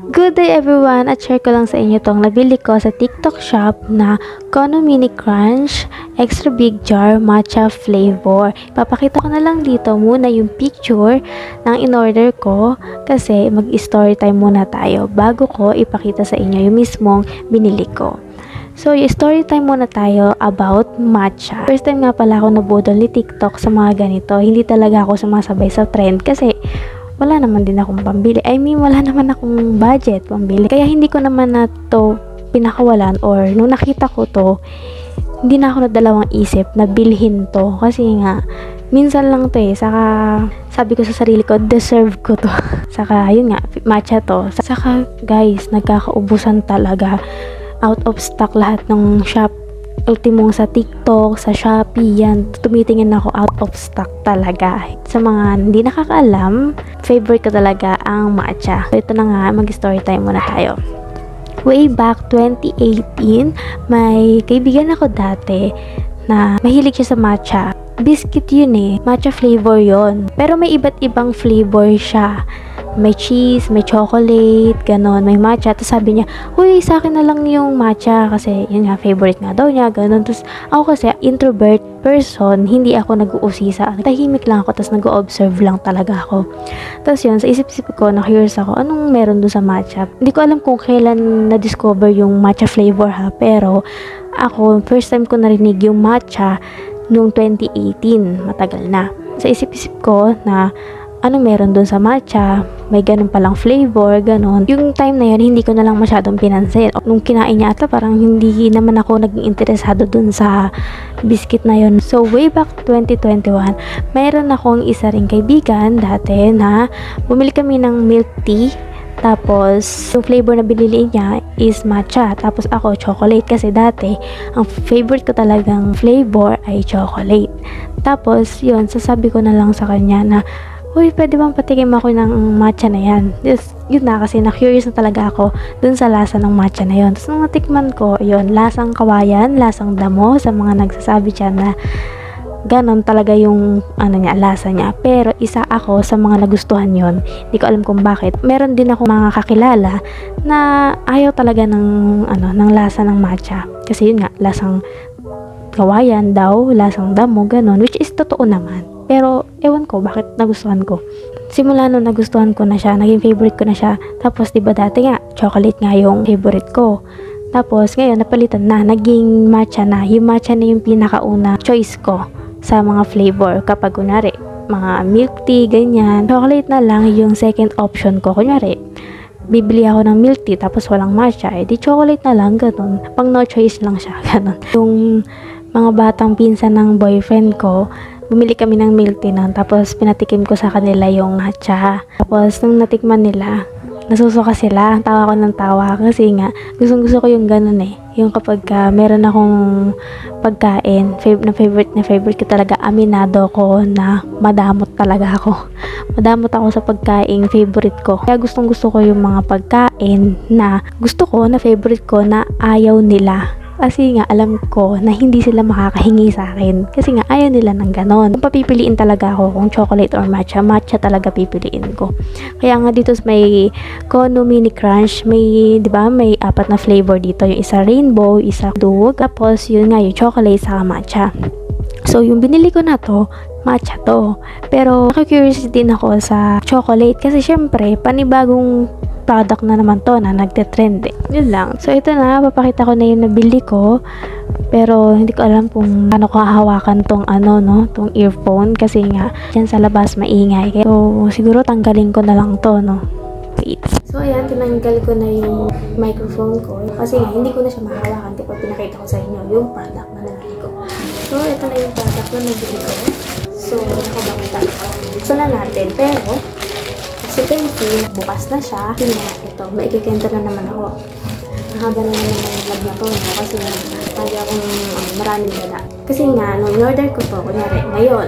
Good day everyone! At share ko lang sa inyo tong nabili ko sa TikTok shop na Kono Mini Crunch Extra Big Jar Matcha Flavor. Papakita ko na lang dito muna yung picture ng in-order ko kasi mag-story time muna tayo bago ko ipakita sa inyo yung mismong binili ko. So, yung story time muna tayo about matcha. First time nga pala ako nabudol ni TikTok sa mga ganito. Hindi talaga ako sumasabay sa trend kasi wala naman din akong pambili. I mean, wala naman akong budget pambili. Kaya hindi ko naman na to pinakawalan or nung nakita ko to, hindi na ako nadalawang isip na bilhin to. Kasi nga, minsan lang to eh. Saka, sabi ko sa sarili ko, deserve ko to. Saka, yun nga, matcha to. Saka, guys, nagkakaubusan talaga. Out of stock lahat ng shop. Ultimo sa TikTok, sa Shopee, yan, tumitingin ako out of stock talaga. Sa mga hindi nakakaalam, favorite ko talaga ang matcha. So, ito na nga, mag-story time muna tayo. Way back 2018, may kaibigan ako dati na mahilig siya sa matcha. Biscuit yun eh, matcha flavor yon. Pero may iba't ibang flavor siya. May cheese, may chocolate, ganon, may matcha. Tapos sabi niya, uy, sa akin na lang yung matcha kasi yun nga, favorite nga daw niya, ganon. Tapos ako kasi, introvert person, hindi ako nag-uusisa. Tahimik lang ako, tapos nag-observe lang talaga ako. Tapos yun, sa isip-isip ko, na-curious ako, anong meron doon sa matcha? Hindi ko alam kung kailan na-discover yung matcha flavor ha, pero ako, first time ko narinig yung matcha noong 2018, matagal na. Sa isip-isip ko na, anong meron dun sa matcha, may ganun palang flavor, ganun. Yung time na yun, hindi ko na lang masyadong pinansin. Nung kinain niya ata, parang hindi naman ako naging interesado dun sa biscuit na yun. So, way back 2021, mayroon akong isa ring kaibigan dati na bumili kami ng milk tea. Tapos, yung flavor na binili niya is matcha. Tapos ako, chocolate. Kasi dati, ang favorite ko talagang flavor ay chocolate. Tapos, yun, sasabi ko na lang sa kanya na, uy, pwede bang patikim ako ng matcha na yan? Yun na, kasi na-curious na talaga ako dun sa lasa ng matcha na yun. Tapos nung natikman ko, yun, lasang kawayan, lasang damo, sa mga nagsasabi dyan na ganon talaga yung lasa niya. Pero isa ako sa mga nagustuhan yun. Hindi ko alam kung bakit. Meron din ako mga kakilala na ayaw talaga ng lasa ng matcha. Kasi yun nga, lasang kawayan daw, lasang damo, ganon, which is totoo naman. Pero, ewan ko, bakit nagustuhan ko. Simula nung nagustuhan ko na siya, naging favorite ko na siya. Tapos, diba dati nga, chocolate nga yung favorite ko. Tapos, ngayon, napalitan na, naging matcha na. Yung matcha na yung pinakauna choice ko sa mga flavor. Kapag, kunwari, mga milk tea, ganyan. Chocolate na lang yung second option ko. Kunwari, bibili ako ng milk tea, tapos walang matcha. Eh, di chocolate na lang, ganun. Pang no choice lang siya, ganun. Yung mga batang pinsan ng boyfriend ko, bumili kami ng milk tea nun, tapos pinatikim ko sa kanila yung matcha. Tapos, nung natikman nila, nasusuka sila. Tawa ko ng tawa kasi nga, gusto ko yung ganun eh. Yung kapag meron akong pagkain, na favorite ko talaga, aminado ko na madamot talaga ako. Madamot ako sa pagkain, favorite ko. Kaya gustong gusto ko yung mga pagkain na gusto ko, na favorite ko, na ayaw nila. Kasi nga, alam ko na hindi sila makakahingi sa akin. Kasi nga, ayaw nila ng ganon. Kung papipiliin talaga ako kung chocolate or matcha, matcha talaga pipiliin ko. Kaya nga dito may Kono Mini Crunch, may, di ba, may 4 na flavor dito. Yung isa rainbow, isa dug, tapos yun nga, yung chocolate sa matcha. So, yung binili ko na to, matcha to. Pero, curious din ako sa chocolate kasi syempre, panibagong product na naman to na nagte-trend eh. Yun lang. So, ito na. Papakita ko na yung nabili ko. Pero, hindi ko alam kung paano ko hahawakan tong tong earphone. Kasi nga, dyan sa labas maingay. So, siguro tanggalin ko na lang to, no? Wait. So, ayan. Tinanggal ko na yung microphone ko. Kasi nga, hindi ko na siya mahawakan. Kapag pinakita ko sa inyo yung product na nabili ko. So, ito na yung product na nabili ko. So, nakabakita. So, na natin. Pero, so, you can see, bukas na siya. Ito, maikikenta na naman ako. Mahaba na naman yung vlog na to, no? Kasi lagi akong maraming dala. Kasi nga, nung in-order ko to, kunyari, ngayon,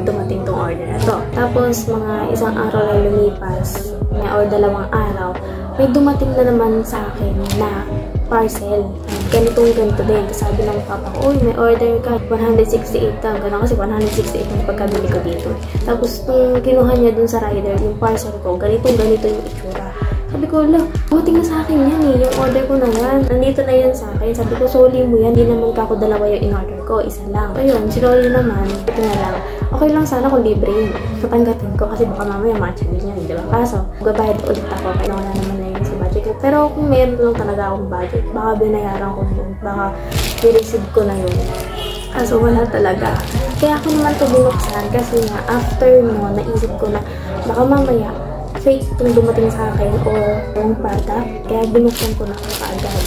dumating tong order na to. Tapos, mga isang araw na lumipas, or 2 araw, may dumating na naman sa akin na parcel. Ganito din. Tapos sabi ng papa ko, uy, may order ka. 168 lang. Ganun kasi 168 yung pagkabili ko dito. Tapos, nung kinuha niya dun sa rider, yung parcel ko, ganito yung itsura. Sabi ko, tingnan sa akin yan eh. Yung order ko na yan. Nandito na yan sa akin. Sabi ko, soli mo yan. Hindi naman ka ako dalawa yung in-order ko. Isa lang. Ayun, sinoli naman. Ito na lang. Okay lang sana kung libre yun. Katanggapin ko kasi baka mamaya match-in yan, di ba? Kaso, gabayad ulit ako. Kaya wala naman na yun sa budget ko. Pero kung meron lang talaga akong budget, baka binayaran ko yun. Baka i-receive ko na yun. Kaso wala talaga. Kaya ako naman ito binuksan kasi nga after no, naisip ko na baka mamaya fake itong dumating sa akin o yung product. Kaya binuksan ko na kaagad.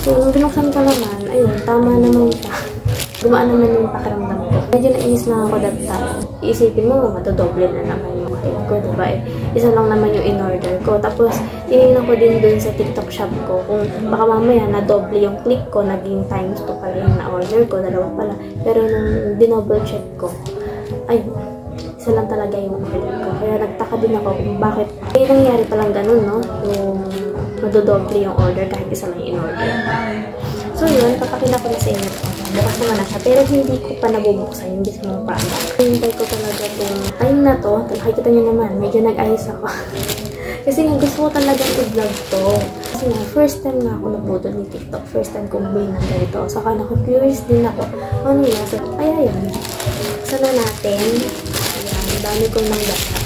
So, nung binuksan ko naman, ayun, tama naman siya. Gumaan naman yung pakiramdam ko. Medyo nainis na ako that time. Iisipin mo, matodoble na naman yung click ko, diba? Isa lang naman yung in-order ko. Tapos, tinignan ko din dun sa TikTok shop ko kung baka mamaya na doble yung click ko, naging times 2 pala yung na-order ko, dalawa pala. Pero nung dinouble check ko, ayun, isa lang talaga yung order ko. Kaya nagtaka din ako kung bakit. Kaya nangyari palang ganun, no? Yung madodoble yung order kahit isa lang yung in-order. So yun, papakita ko na sa inyo ito. Bukas naman na siya. Pero hindi ko pa nabubuksan yung mismong product. Hintay ko talaga itong time na to. Nakikita nyo naman, medyo nag-ayos ako. Kasi gusto ko talaga i-vlog to. Kasi nga, first time nga ako naputol ni TikTok. First time kong buhay ng ganito. Saka curious din ako. Ano yun? So, kaya yun. Sana natin. Ayan, dami ko nang data.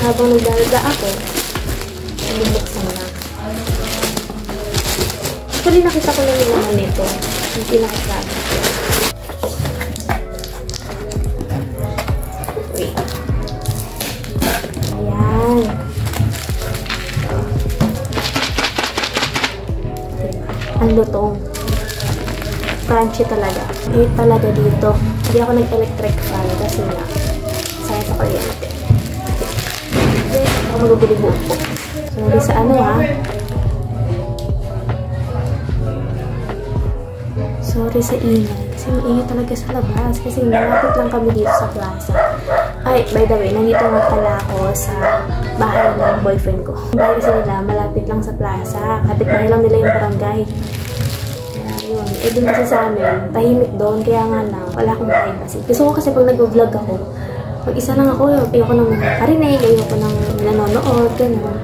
Habang nagdalaga ako, nabubuksan na. Actually, nakita ko lang yung naman nito. Yung pinakasabi. Wait. Ayan. Ang lutong. Crunchy talaga. Hate talaga dito. Hindi ako nag-electric fan kasi nga sayang sa kuryente. Hindi ako magugulibuo po. So, nari sa ano ha. Sorry sa ingay. Kasi maingay talaga sa labas. Kasi malapit lang kami dito sa plaza. Ay, by the way, nandito nga pala ako sa bahay ng boyfriend ko. Ang bahay kasi nila, malapit lang sa plaza. Kapit bahay lang nila yung barangay. Kaya yun. Eh, dun kasi sa amin, tahimik doon. Kaya nga lang, wala akong privacy. Gusto ko kasi pag nag-vlog ako, pag-isa lang ako, ayoko nang nakarinig, ayoko nang nanonood, gano'n.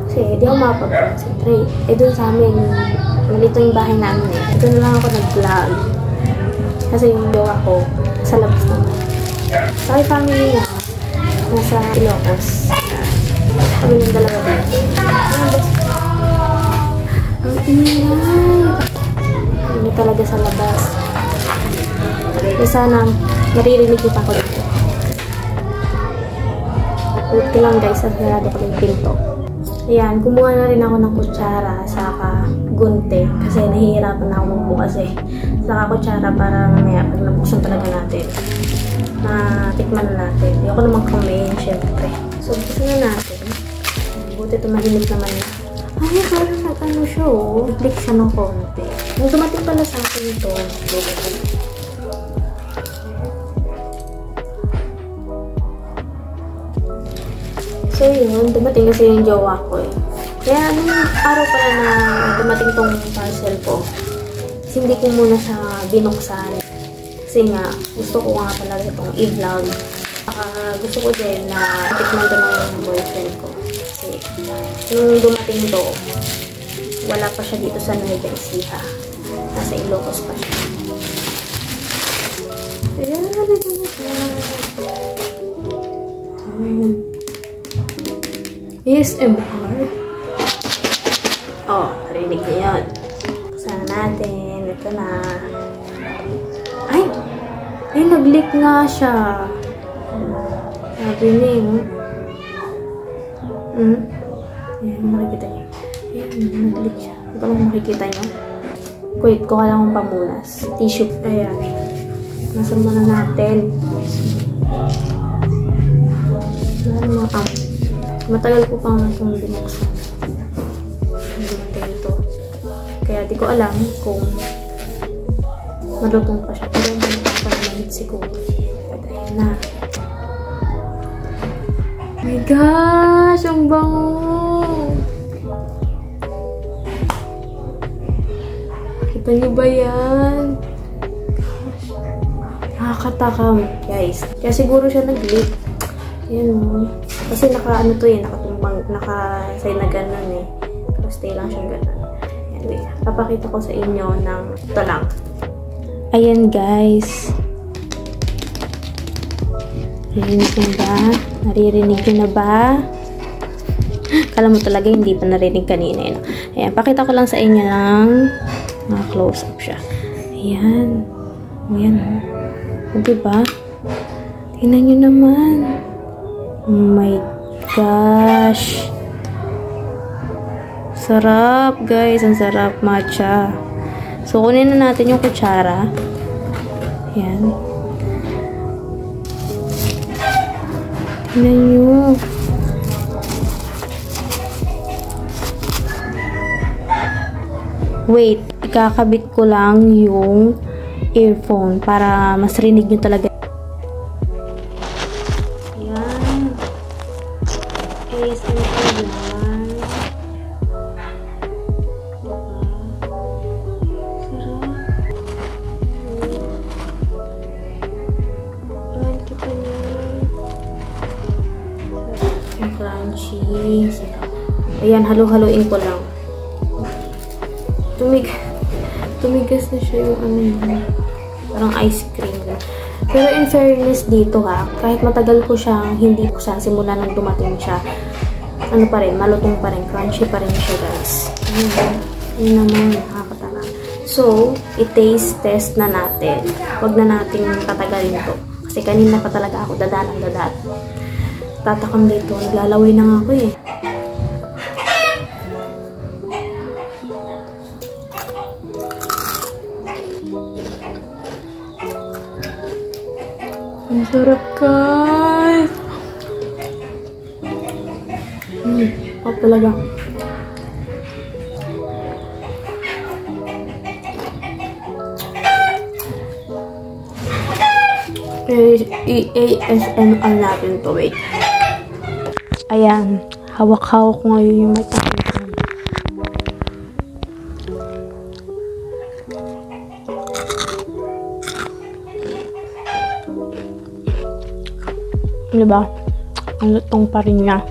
Kasi di ako makapag-concentrate. Eh, dun sa amin, malito yung bahay namin eh. Ito na lang ako nag-vlog. Kasi yung jowa ko, sa labas naman. So, yung family niya, nasa Ilocos. Kami ng dalawa dito. Ang ingay! Hindi talaga sa labas. Kaya sana, maririnig kita ko dito. Ulit ko lang guys, at narado ko yung pinto. Ayan, kumuha na rin ako ng kutsara saka gunte kasi nahihirapan na ako magbukas eh. Saka kutsara para mamaya pag nabuksan talaga natin, matikman na natin. Ayoko na mag-comment, syempre. So, buksan na natin. Buti tumahinig naman na. Ay, parang nag-ano siya oh. Nag-click siya ng konti. Nung dumating pala sa akin ito, so yun, dumating kasi yung jowa ko eh. Kaya nung araw pala na dumating tong parcel ko, hindi ko muna siya binuksan. Kasi nga, gusto ko nga talaga itong i-vlog. Gusto ko din na tikman ko ng boyfriend ko. Kasi nung dumating to, wala pa siya dito sa Nueva Ecija. Nasa Ilocos pa siya. Ayan, nandito na siya. ASMR. Oh, narinig niyo yun. Buksan natin. Ito na. Ay! Ay, nag-leak nga siya. Sabi niya yun. Ayan, makikita niyo. Ayan, nag-leak siya. Ito lang makikita niyo. Wait, kuha lang ang pamunas. Tissue. Ayan. Nasa muna natin. Ano na matagal ko pang itong binuksan. Dumating ito. Kaya di ko alam kung malutong pa siya. Pero hindi pa naman siguro. But ayun na. Oh my gosh! Ang bango! Kita niyo ba yan? Nakakatakam, guys. Kaya siguro siya nag-leak. Ayan mo. Kasi naka-ano to eh, nakatumbang pag naka-sign na ganun eh. Stay lang siya ganun. Anyway, papakita ko sa inyo ng ito lang. Ayan guys. Naririnig nyo ba? Naririnig nyo na ba? Kala mo talaga hindi pa narinig kanina. Eh, no? Ayan, pakita ko lang sa inyo ng close-up siya. Ayan. Ayan. O, diba? Tingnan nyo naman. Oh my gosh. Sarap, guys. Ang sarap matcha. So, kunin na natin yung kutsara. Ayan. Tingnan nyo. Wait, ikakabit ko lang yung earphone para mas rinig nyo talaga. Ayan. ASMR yan. Sarap. Crunchy pa niya. Yung crunchy. Sarap. Ayan, halo-haloin ko lang. Tumigas na siya yung ano yun. Parang ice cream. Pero in fairness dito ha, kahit matagal ko siyang hindi ko siya simula nang dumating siya, ano pa rin, malutong pa rin, crunchy pa rin siya guys. Yun naman, nakakatala. So, i-taste test na natin. Huwag na natin tatagalin to. Kasi kanina pa talaga ako dadan. Tatakam dito, naglalaway na nga ako eh. Ang sarap guys! Sarap talaga. I-ASMR natin to. Wait. Ayan. Hawak-hawak ko ngayon yung mata. Diba? Ang lutong pa rin niya.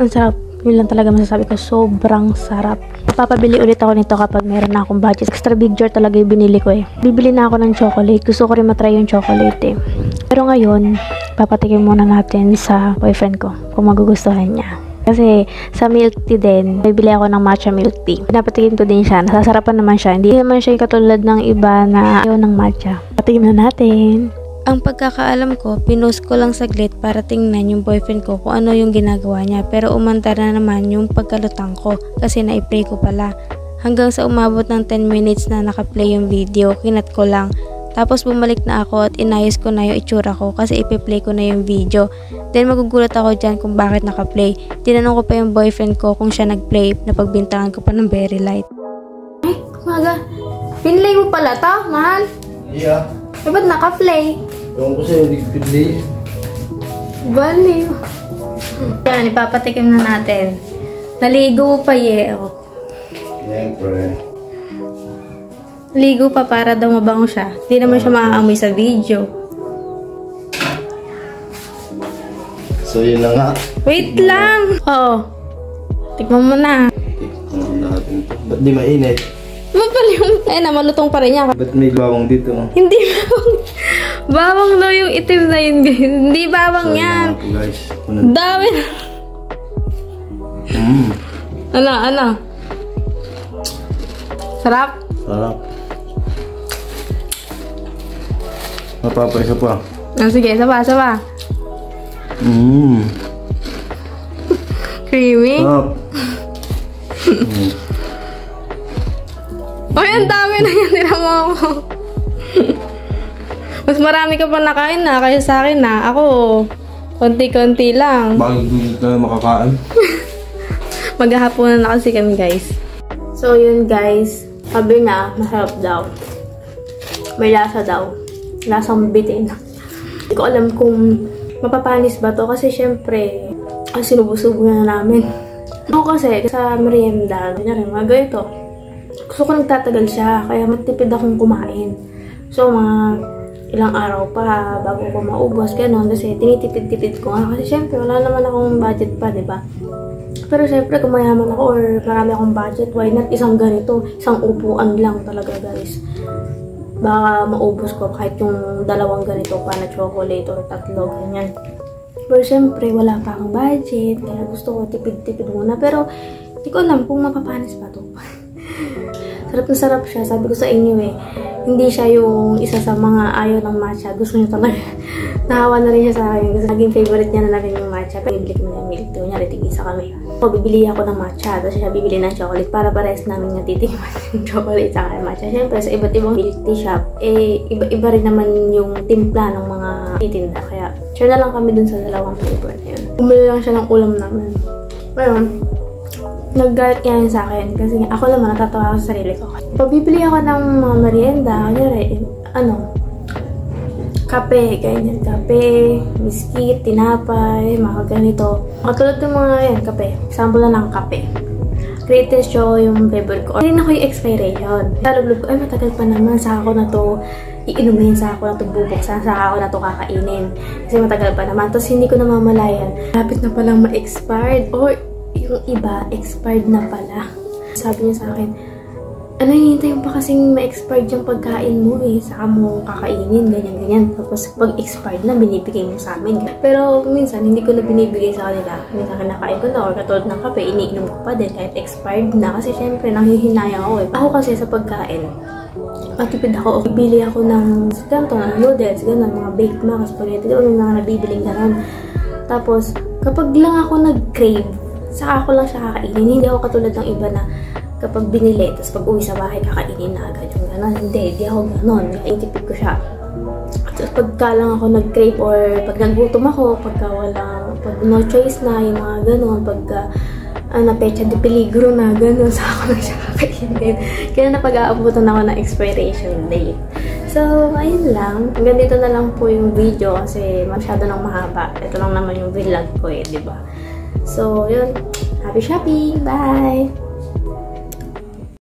Ang sarap. Yun lang talaga masasabi ko. Sobrang sarap. Papabili ulit ako nito kapag meron na akong budget. Extra big jar talaga yung binili ko eh. Bibili na ako ng chocolate. Gusto ko rin matry yung chocolate eh. Pero ngayon, papatikin muna natin sa boyfriend ko kung magugustuhan niya. Kasi sa milk tea din, bibili ako ng matcha milk tea. Pinapatikin ko din siya. Nasasarapan naman siya. Hindi naman siya katulad ng iba na ayaw ng matcha. Patikin na natin. Ang pagkakaalam ko, pinost ko lang saglit para tingnan yung boyfriend ko kung ano yung ginagawa niya. Pero umanta na naman yung pagkalutang ko kasi na-play ko pala. Hanggang sa umabot ng 10 minutes na nakaplay yung video, kinat ko lang. Tapos bumalik na ako at inayos ko na yung itsura ko kasi ipi-play ko na yung video. Then magugulat ako dyan kung bakit nakaplay. Tinanong ko pa yung boyfriend ko kung siya nagplay na pagbintangan ko pa ng very light. Ay, maga. Pinlay mo pala to, mahal? Yeah. Eh, ba't naka-play? Ewan ko sa'yo, hindi ko pinlay. Baliw. Yan, ipapatikim na natin. Naligo pa yeo. Siyempre. Ligo pa para daw mabango siya. Hindi naman siya maaamoy sa video. So, yun na nga. Wait lang! Oo. Tikman mo na. Tikman natin ito. Ba't di mainit? Mapaliw. Eh na, malutong pa rin niya. Ba't may bawang dito? Hindi bawang. Bawang daw yung itim na yun, guys. Hindi bawang So, yan. Ako, guys. Dami na. Ano? Sarap? Sarap. Mapapaisa pa. Ah, sige, isa pa. Creamy? Sarap. Ay, ang dami na yan. Tira mo ako. Mas marami ka pa nakain na kaya sa akin na. Ako, konti-konti lang. Bakit dito na makakain? Maghahaponan na kasi kami, guys. So, yun, guys. Sabi na, masarap daw. May lasa daw. Lasang bitin. Hindi ko alam kung mapapanis ba to kasi syempre, sinubo-subo na namin. Ako kasi, sa merienda, mga ganito. Gusto ko nagtatagal siya, kaya matipid akong kumain. So, mga ilang araw pa bago ko maubos, gano'n. Kasi tinitipid-tipid ko nga. Kasi syempre, wala naman akong budget pa, diba? Pero syempre, kung mayaman ako or marami akong budget, why not isang ganito? Isang upuan lang talaga, guys. Baka maubos ko kahit yung dalawang ganito pa na chocolate or tatlo, ganyan. Pero syempre, wala pa akong budget, kaya gusto ko tipid-tipid muna. Pero, hindi ko alam kung mapapanis pa to. Sarap na sarap siya. Sabi ko sa inyo eh, hindi siya yung isa sa mga ayaw ng matcha. Gusto niya talaga. Nahawa na rin siya sa akin. Kasi naging favorite niya na rin yung matcha. Pero bibili ko na yung milk tea. Kunyari, tig-isa kami. So, bibili ako ng matcha. Tapos siya bibili ng chocolate para parehas namin nga titikman yung chocolate sa matcha. Siyempre, sa iba't ibang milk tea shop, eh, iba-iba rin naman yung timpla ng mga titinda. Kaya, share na lang kami dun sa dalawang flavor na yun. Bumili lang siya ng ulam namin. Ngayon, nag-guard niya yun sa akin kasi ako naman natatawa ako sa sarili ko. Pag bibili ako ng mga merienda, kunyari, kape, ganyan, kape, biskit, tinapay, mga ganito. Katulad ng mga yan, kape. Example na ng kape. Greatest show yung flavor ko. Hindi na ko yung expiration. Talog-log ko, ay matagal pa naman, saka ko na to iinumin, saka ko na to bubuksan, saka ko na to kakainin. Kasi matagal pa naman. Tapos hindi ko namamalayan. Lapit na palang ma-expired. Or yung iba, expired na pala. Sabi niya sa akin, ano hintayin pa kasing ma-expired yung pagkain mo eh. Saka mo kakainin, ganyan-ganyan. Tapos pag expired na, binibigay mo sa amin. Pero minsan, hindi ko na binibigay sa kanila. Minsan kinakain ko na or katulad ng kape, iniinom ko pa din kahit expired na. Kasi syempre, nanghihinayang ako eh. Ako kasi sa pagkain, matipid ako. Bibili ako ng ganito, ng noodles, gano'n, mga baked mga spaghetti. Diba may mga nabibiling gano'n. Tapos, kapag lang ako nag-crave, saka ako lang siya kakainin. Hindi ako katulad ng iba na kapag binili, tapos pag uwi sa bahay, kakainin na agad yung gano'n. Hindi ako gano'n. Itipid ko siya. Tapos pagka lang ako nag-crave or pag nagutom ako, pagka no choice na, yung mga gano'n, pagka pecha de peligro na, gano'n, saka ako lang siya kakainin. Kaya napag-aabutan ako ng expiration date. So, ayun lang. Hanggang dito na lang po yung video kasi masyado nang mahaba. Ito lang naman yung vlog ko eh, diba? So, yun. Happy shopping! Bye!